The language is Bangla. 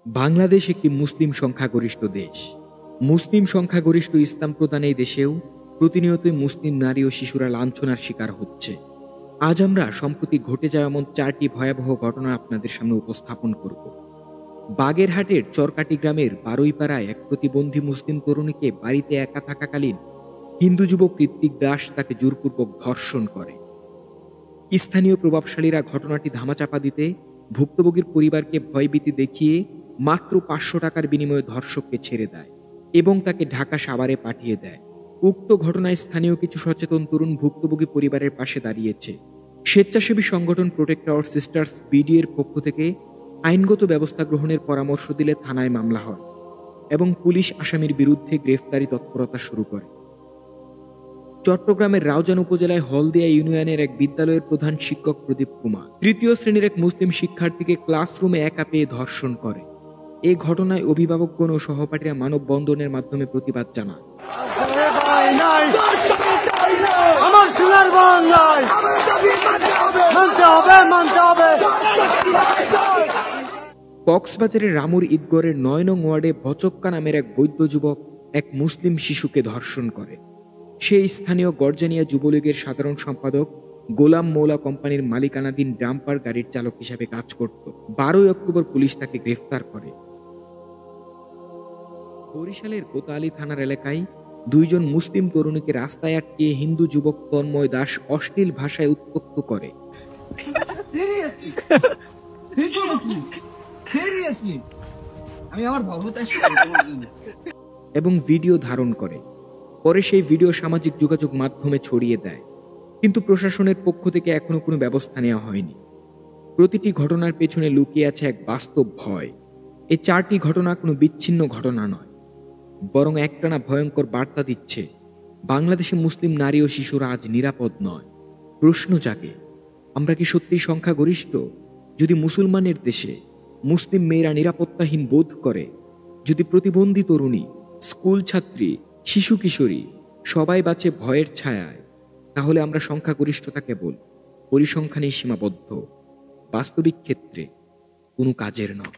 বাংলাদেশ একটি মুসলিম সংখ্যাগরিষ্ঠ দেশ। মুসলিম সংখ্যাগরিষ্ঠ ইসলাম প্রধান এই দেশেও প্রতিনিয়তই মুসলিম নারী ও শিশুরা লাঞ্ছনার শিকার হচ্ছে। আজ আমরা সম্প্রতি ঘটে যাওয়া এমন 4টি ভয়াবহ ঘটনা আপনাদের সামনে উপস্থাপন করব। বাগেরহাটের চরকাটি গ্রামের বারুইপাড়ায় এক প্রতিবন্ধী মুসলিম তরুণীকে বাড়িতে একা থাকাকালীন হিন্দু যুবক ঋত্বিক দাস তাকে জোরপূর্বক ধর্ষণ করে। স্থানীয় প্রভাবশালীরা ঘটনাটি ধামাচাপা দিতে ভুক্তভোগীর পরিবারকে ভয়ভীতি দেখিয়ে মাত্র 500 টাকার বিনিময়ে ধর্ষককে ছেড়ে দেয় এবং তাকে ঢাকা সাভারে পাঠিয়ে দেয়। উক্ত ঘটনায় স্থানীয় কিছু সচেতন তরুণ ভুক্তভোগী পরিবারের পাশে দাঁড়িয়েছে। স্বেচ্ছাসেবী সংগঠন প্রোটেক্ট আওয়ার সিস্টার্স বিডি এর পক্ষ থেকে আইনগত ব্যবস্থা গ্রহণের পরামর্শ দিলে থানায় মামলা হয় এবং পুলিশ আসামির বিরুদ্ধে গ্রেফতারি তৎপরতা শুরু করে। চট্টগ্রামের রাউজান উপজেলায় হলদিয়া ইউনিয়নের এক বিদ্যালয়ের প্রধান শিক্ষক প্রদীপ কুমার 3য় শ্রেণীর এক মুসলিম শিক্ষার্থীকে ক্লাসরুমে একা পেয়ে ধর্ষণ করে। এ ঘটনায় অভিভাবকগণ ও সহপাঠীরা মানববন্ধনের মাধ্যমে প্রতিবাদ জানান। কক্সবাজারের রামুর ঈদগড়ের 9 নং ওয়ার্ডে বচক্কা নামের এক বৌদ্ধ যুবক এক মুসলিম শিশুকে ধর্ষণ করে। সে স্থানীয় গর্জানিয়া যুবলীগের সাধারণ সম্পাদক গোলাম মৌলা কোম্পানির মালিকানাধীন ডাম্পার গাড়ির চালক হিসাবে কাজ করত। 12 অক্টোবর পুলিশ তাকে গ্রেফতার করে। বরিশালের কোতোয়ালি থানার এলাকায় 2 জন মুসলিম তরুণীকে রাস্তায় আটকিয়ে হিন্দু যুবক তন্ময় দাস অশ্লীল ভাষায় উত্ত্যক্ত করে এবং ভিডিও ধারণ করে। পরে সেই ভিডিও সামাজিক যোগাযোগ মাধ্যমে ছড়িয়ে দেয়, কিন্তু প্রশাসনের পক্ষ থেকে এখনো কোনো ব্যবস্থা নেওয়া হয়নি। প্রতিটি ঘটনার পেছনে লুকিয়ে আছে এক বাস্তব ভয়। এই 4টি ঘটনা কোনো বিচ্ছিন্ন ঘটনা নয়, বরং একটানা ভয়ঙ্কর বার্তা দিচ্ছে বাংলাদেশে মুসলিম নারী ও শিশুরা আজ নিরাপদ নয়। প্রশ্ন জাগে, আমরা কি সত্যি সংখ্যাগরিষ্ঠ? যদি মুসলমানের দেশে মুসলিম মেয়েরা নিরাপত্তাহীন বোধ করে, যদি প্রতিবন্ধী তরুণী, স্কুল ছাত্রী, শিশু কিশোরী সবাই বাঁচে ভয়ের ছায়ায়, তাহলে আমরা সংখ্যাগরিষ্ঠতা কেবল পরিসংখ্যানেই সীমাবদ্ধ, বাস্তবিক ক্ষেত্রে কোনো কাজের নয়।